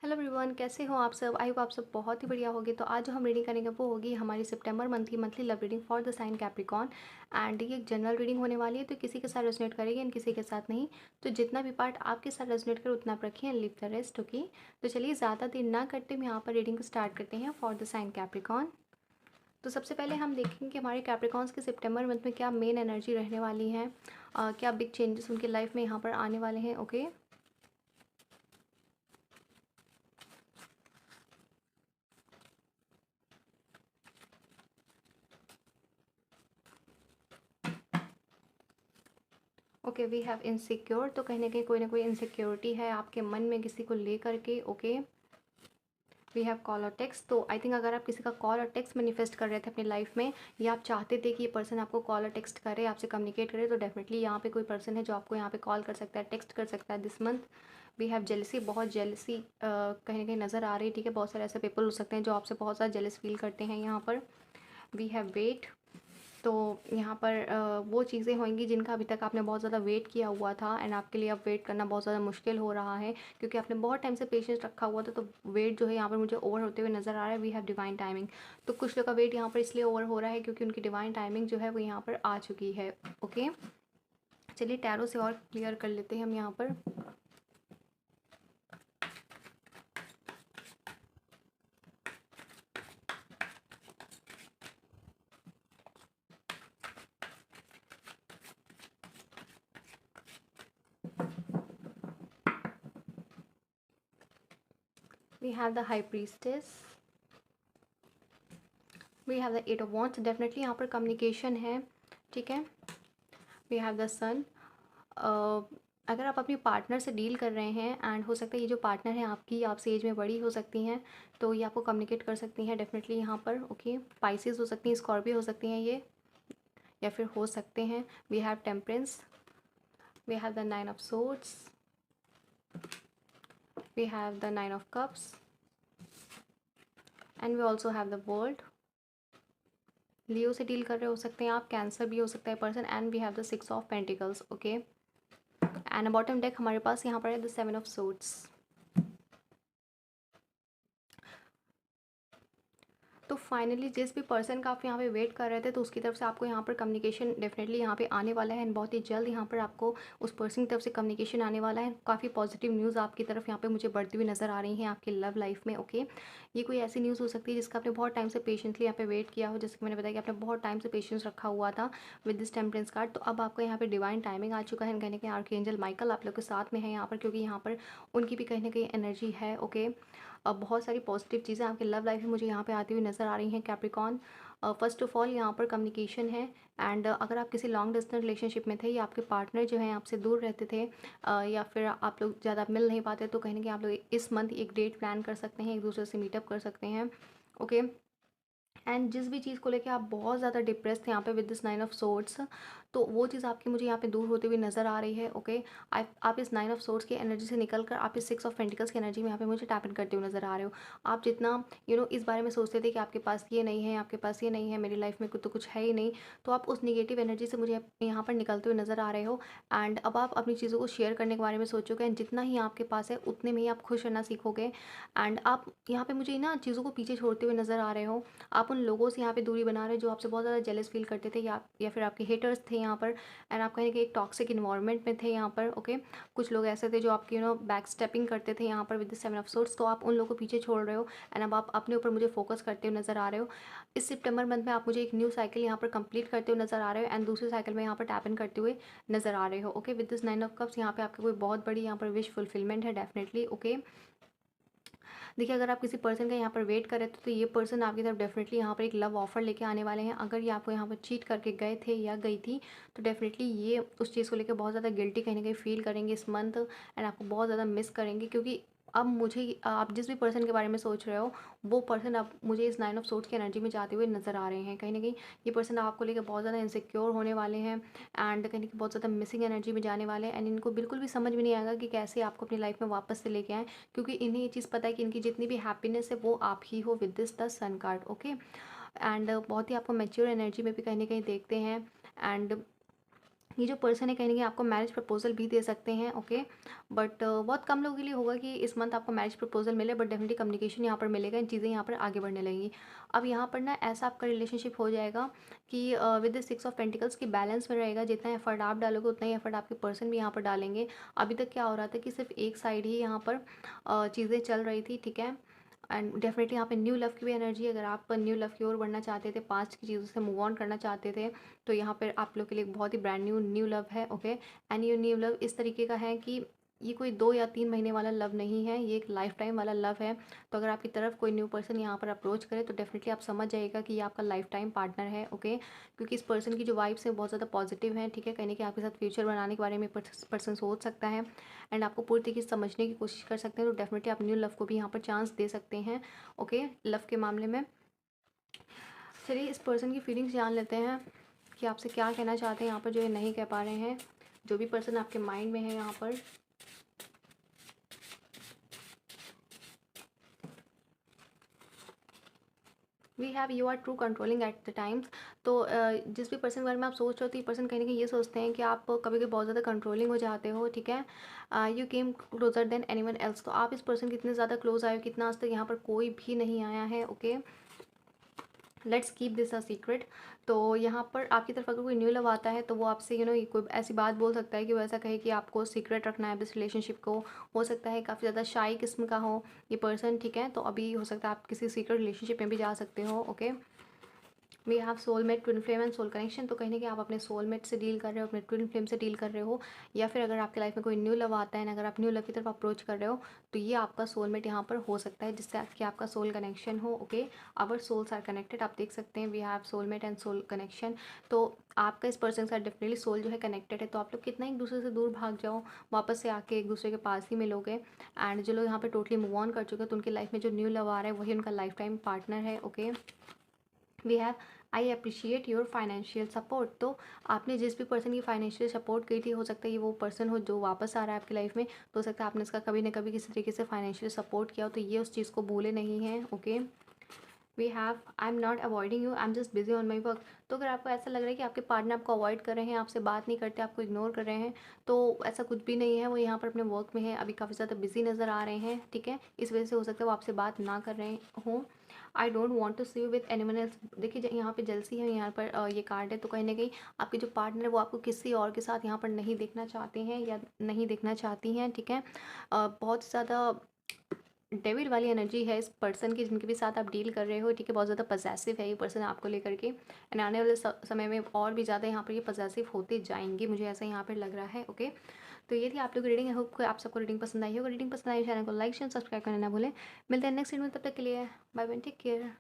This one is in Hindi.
हेलो एवरीवन, कैसे हो आप सब? आई होप आप सब बहुत ही बढ़िया होगे। तो आज जो हम रीडिंग करेंगे वो होगी हमारी सितंबर मंथ की monthly love reading for the sign Capricorn. And ये एक जनरल रीडिंग होने वाली है, तो किसी के साथ रेजोनेट करेगी एंड किसी के साथ नहीं। तो जितना भी पार्ट आपके साथ रेजोनेट करे उतना आप रखिए and leave the rest. Okay, तो चलिए ज़्यादा देर ना करते हम यहाँ पर रीडिंग को स्टार्ट करते हैं फॉर द साइन कैप्रिकॉर्न। तो सबसे पहले हम देखेंगे कि हमारे कैप्रिकॉर्न्स के सितंबर मंथ में क्या मेन एनर्जी रहने वाली है, क्या बिग चेंजेस उनकी लाइफ में यहाँ पर आने वाले हैं। Okay, okay we have insecure. तो कहीं ना कोई इनसिक्योरिटी है आपके मन में किसी को लेकर के। ओके, वी हैव कॉल और टेक्स्ट। तो आई थिंक अगर आप किसी का कॉल और टेक्स्ट मैनिफेस्ट कर रहे थे अपनी लाइफ में, या आप चाहते थे कि ये पर्सन आपको कॉल और टेक्स्ट करे, आपसे कम्युनिकेट करे, तो डेफिनेटली यहाँ पे कोई पर्सन है जो आपको यहाँ पे कॉल कर सकता है, टेक्स्ट कर सकता है this month. We have jealousy, बहुत जेलसी कहीं ना कहीं नज़र आ रही है। ठीक है, बहुत सारे ऐसे पीपल हो सकते हैं जो आपसे बहुत ज़्यादा जेलस फील करते हैं यहाँ पर। We have wait. तो यहाँ पर वो चीज़ें होंगी जिनका अभी तक आपने बहुत ज़्यादा वेट किया हुआ था एंड आपके लिए अब वेट करना बहुत ज़्यादा मुश्किल हो रहा है, क्योंकि आपने बहुत टाइम से पेशेंस रखा हुआ था। तो वेट जो है यहाँ पर मुझे ओवर होते हुए नज़र आ रहा है। We have divine timing. तो कुछ लोग का वेट यहाँ पर इसलिए ओवर हो रहा है क्योंकि उनकी डिवाइन टाइमिंग जो है वो यहाँ पर आ चुकी है। ओके, चलिए टैरो से और क्लियर कर लेते हैं हम यहाँ पर। We have the high priestess. We have the eight of wands. Definitely यहाँ पर कम्युनिकेशन है। ठीक है, वी हैव द सन। अगर आप अपनी पार्टनर से डील कर रहे हैं एंड हो सकता है ये जो पार्टनर है आपकी आपसे एज में बड़ी हो सकती हैं, तो ये आपको कम्युनिकेट कर सकती हैं डेफिनेटली यहाँ पर। ओके, पाइसेस हो सकती हैं, स्कॉर्पियो हो सकती हैं ये, या फिर हो सकते हैं। We have temperance. We have the nine of swords. We have the nine of cups and we also have the world. Leo से डील कर रहे हो सकते हैं आप, कैंसर भी हो सकता है person. And we have the six of pentacles. Okay, and bottom deck हमारे पास यहाँ पर है द सेवन ऑफ सोर्ड्स। तो फाइनली जिस भी पर्सन का आप यहाँ पे वेट कर रहे थे, तो उसकी तरफ से आपको यहाँ पर कम्युनिकेशन डेफिनेटली यहाँ पे आने वाला है एंड बहुत ही जल्द यहाँ पर आपको उस पर्सन की तरफ से कम्युनिकेशन आने वाला है। काफ़ी पॉजिटिव न्यूज़ आपकी तरफ यहाँ पे मुझे बढ़ती हुई नज़र आ रही हैं आपकी लव लाइफ में। ओके, ये कोई ऐसी न्यूज़ हो सकती है जिसका आपने बहुत टाइम से पेशेंटली यहाँ पे वेट किया हो, जैसे कि मैंने बताया कि आपने बहुत टाइम से पेशेंस रखा हुआ था विद दिस टेम्परेंस कार्ड। तो अब आपको यहाँ पे डिवाइन टाइमिंग आ चुका है। कहने के आर्कएंजल माइकल आप लोग के साथ में है यहाँ पर, क्योंकि यहाँ पर उनकी भी कहीं ना कहीं एनर्जी है। ओके, अब बहुत सारी पॉजिटिव चीज़ें आपके लव लाइफ में मुझे यहाँ पे आती हुई नज़र आ रही हैं कैप्रिकॉर्न। फर्स्ट ऑफ ऑल यहाँ पर कम्युनिकेशन है। एंड अगर आप किसी लॉन्ग डिस्टेंस रिलेशनशिप में थे या आपके पार्टनर जो है आपसे दूर रहते थे, या फिर आप लोग ज़्यादा मिल नहीं पाते, तो कहीं ना कहीं आप लोग इस मंथ एक डेट प्लान कर सकते हैं, एक दूसरे से मीटअप कर सकते हैं। ओके, एंड जिस भी चीज़ को लेके आप बहुत ज़्यादा डिप्रेस थे यहाँ पे with this nine of swords, तो वो चीज़ आपकी मुझे यहाँ पे दूर होती हुई नज़र आ रही है। ओके, आप इस नाइन ऑफ सोर्ड्स की एनर्जी से निकल कर आप इस सिक्स ऑफ पेंटिकल्स की एनर्जी में यहाँ पे मुझे टैप इन करते हुए नज़र आ रहे हो। आप जितना इस बारे में सोचते थे कि आपके पास ये नहीं है, आपके पास ये नहीं है, मेरी लाइफ में कुछ तो कुछ है ही नहीं, तो आप उस निगेटिव एनर्जी से मुझे यहाँ पर निकलते हुए नज़र आ रहे हो। एंड अब आप अपनी चीज़ों को शेयर करने के बारे में सोचोगे एंड जितना ही आपके पास है उतने में ही आप खुश रहना सीखोगे। एंड आप यहाँ पे मुझे ना चीज़ों को पीछे छोड़ते हुए नज़र आ रहे हो। आप उन लोगों से यहाँ पे दूरी बना रहे हो जो आपसे बहुत ज़्यादा जेलस फील करते थे, या फिर आपके हेटर्स थे यहाँ पर। एंड आप कहीं ना कहीं एक टॉक्सिक इन्वायरमेंट में थे यहाँ पर। ओके, कुछ लोग ऐसे थे जो आपकी बैक स्टेपिंग करते थे यहाँ पर with the seven of swords, तो आप उन लोगों को पीछे छोड़ रहे हो एंड अब आप अपने ऊपर मुझे फोकस करते हुए नज़र आ रहे हो। इस सितंबर मंथ में आप मुझे एक न्यू साइकिल यहाँ पर कंप्लीट करते हुए नज़र आ रहे हो एंड दूसरे साइकिल में यहाँ पर टैप इन करते हुए नज़र आ रहे हो। Okay, with this nine of cups यहाँ पे आपकी कोई बहुत बड़ी यहाँ पर विश फुलफिलमेंट है डेफिनेटली। ओके, देखिए अगर आप किसी पर्सन का यहाँ पर वेट कर रहे थे, तो ये पर्सन आपकी तरफ डेफिनेटली यहाँ पर एक लव ऑफर लेके आने वाले हैं। अगर ये आपको यहाँ पर चीट करके गए थे या गई थी, तो डेफिनेटली ये उस चीज़ को लेकर बहुत ज़्यादा गिल्टी कहीं ना कहीं फील करेंगे इस मंथ एंड आपको बहुत ज़्यादा मिस करेंगे, क्योंकि अब मुझे आप जिस भी पर्सन के बारे में सोच रहे हो, वो पर्सन अब मुझे इस नाइन ऑफ सोर्ड्स की एनर्जी में जाते हुए नज़र आ रहे हैं। कहीं ना कहीं ये पर्सन आपको लेकर बहुत ज़्यादा इनसिक्योर होने वाले हैं एंड कहीं ना कहीं बहुत ज़्यादा मिसिंग एनर्जी में जाने वाले हैं एंड इनको बिल्कुल भी समझ में नहीं आएगा कि कैसे आपको अपनी लाइफ में वापस से लेके आएँ, क्योंकि इन्हें ये चीज़ पता है कि इनकी जितनी भी हैप्पीनेस है वो आप ही हो with this the sun card. Okay, and बहुत ही आपको मैच्योर एनर्जी में भी कहीं ना कहीं देखते हैं। एंड ये जो पर्सन है कहीं न कहीं आपको मैरिज प्रपोज़ल भी दे सकते हैं, ओके। बट बहुत कम लोगों के लिए होगा कि इस मंथ आपको मैरिज प्रपोज़ल मिले, बट डेफ़िनिटली कम्युनिकेशन यहाँ पर मिलेगा, चीज़ें यहाँ पर आगे बढ़ने लगेंगी। अब यहाँ पर ना ऐसा आपका रिलेशनशिप हो जाएगा कि विद द 6 ऑफ पेंटिकल्स की बैलेंस में रहेगा, जितना एफर्ट आप डालोगे उतना ही एफर्ट आपके पर्सन भी यहाँ पर डालेंगे। अभी तक क्या हो रहा था कि सिर्फ़ एक साइड ही यहाँ पर चीज़ें चल रही थी, ठीक है। एंड डेफिनेटली यहाँ पे न्यू लव की भी एनर्जी है। अगर आप न्यू लव की ओर बढ़ना चाहते थे, पास्ट की चीज़ों से मूव ऑन करना चाहते थे, तो यहाँ पर आप लोग के लिए एक बहुत ही ब्रांड न्यू न्यू लव है, ओके। एंड ये न्यू लव इस तरीके का है कि ये कोई 2 या 3 महीने वाला लव नहीं है, ये एक लाइफ टाइम वाला लव है। तो अगर आपकी तरफ कोई न्यू पर्सन यहाँ पर अप्रोच करे तो डेफिनेटली आप समझ जाइएगा कि ये आपका लाइफ टाइम पार्टनर है, ओके। क्योंकि इस पर्सन की जो वाइब्स हैं बहुत ज़्यादा पॉजिटिव हैं, ठीक है। कहीं न कहीं आपके साथ फ्यूचर बनाने के बारे में पर्सन सोच सकता है एंड आपको पूरी तरीके से समझने की कोशिश कर सकते हैं। तो डेफिनेटली आप न्यू लव को भी यहाँ पर चांस दे सकते हैं, ओके, लव के मामले में। चलिए इस पर्सन की फीलिंग्स जान लेते हैं कि आपसे क्या कहना चाहते हैं यहाँ पर, जो ये नहीं कह पा रहे हैं। जो भी पर्सन आपके माइंड में है यहाँ पर, we have you are true controlling at the times. तो जिस भी पर्सन के बारे में आप सोच रहे हो तो ये पर्सन कहीं ना कहीं ये सोचते हैं कि आप कभी कभी बहुत ज़्यादा कंट्रोलिंग हो जाते हो, ठीक है। You came closure than anyone else. तो आप इस पर्सन के इतने ज़्यादा क्लोज आए हो कितना आज तक यहाँ पर कोई भी नहीं आया है, okay. Let's keep this a secret. तो यहाँ पर आपकी तरफ अगर कोई न्यू लव आता है तो वो आपसे कोई ऐसी बात बोल सकता है कि वो ऐसा कहे कि आपको सीक्रेट रखना है इस रिलेशनशिप को। हो सकता है काफ़ी ज़्यादा शाई किस्म का हो ये पर्सन, ठीक है। तो अभी हो सकता है आप किसी सीक्रेट रिलेशनशिप में भी जा सकते हो, okay. We have soulmate, twin flame and soul connection. तो कहीं ना कहीं आप अपने सोलमेट से डील कर रहे हो, अपने ट्विन फ्लेम से डील कर रहे हो, या फिर अगर आपके लाइफ में कोई न्यू लव आता है ना, अगर आप न्यू लव की तरफ अप्रोच कर रहे हो तो ये आपका सोलमेट यहाँ पर हो सकता है, जिससे आपका सोल कनेक्शन हो, okay. Our souls are connected, आप देख सकते हैं we have soulmate and soul connection. तो आपका इस पर्सन के साथ डेफिनेटली सोल जो है कनेक्टेड है। तो आप लोग कितना एक दूसरे से दूर भाग जाओ, वापस से आके एक दूसरे के पास ही मिलोगे। एंड जो लोग यहाँ पे टोटली मूव ऑन कर चुके हैं तो उनकी लाइफ में जो न्यू लव आ रहा है वही उनका लाइफ टाइम पार्टनर है, okay. We have I appreciate your financial support. तो आपने जिस भी पर्सन की फाइनेंशियल सपोर्ट की थी, हो सकता है ये वो पर्सन हो जो वापस आ रहा है आपकी लाइफ में। तो हो सकता है आपने इसका कभी ना कभी किसी तरीके से फाइनेंशियल सपोर्ट किया हो, तो ये उस चीज़ को भूले नहीं हैं, okay. We have I am not avoiding you, I am just busy on my work. तो अगर आपको ऐसा लग रहा है कि आपके पार्टनर आपको अवॉइड कर रहे हैं, आपसे बात नहीं करते, आपको इग्नोर कर रहे हैं, तो ऐसा कुछ भी नहीं है। वो यहाँ पर अपने वर्क में है, अभी काफ़ी ज़्यादा बिजी नज़र आ रहे हैं, ठीक है। इस वजह से हो सकता है वो आपसे बात ना कर रहे हों। I don't want to see you with anyone else. देखिए यहाँ पे जलसी है, यहाँ पर ये कार्ड है। तो कहीं ना कहीं आपके जो पार्टनर है वो आपको किसी और के साथ यहाँ पर नहीं देखना चाहते हैं या नहीं देखना चाहती हैं, ठीक है। बहुत ज़्यादा डेविल वाली एनर्जी है इस पर्सन की जिनके भी साथ आप डील कर रहे हो, ठीक है। बहुत ज़्यादा पजेसिव है ये पर्सन आपको लेकर के, एंड आने वाले समय में और भी ज़्यादा यहाँ पर ये पजेसिव होते जाएंगे, मुझे ऐसा यहाँ पर लग रहा है, ओके। तो ये थी आप लोग की रीडिंग। आई होप को आप सबको रीडिंग पसंद आई होगा। रीडिंग पसंद आई चैनल को लाइक शेयर सब्सक्राइब करना ना भूलें। मिलते हैं नेक्स्ट वीडियो में, तब तक के लिए बाय बाय, टेक केयर।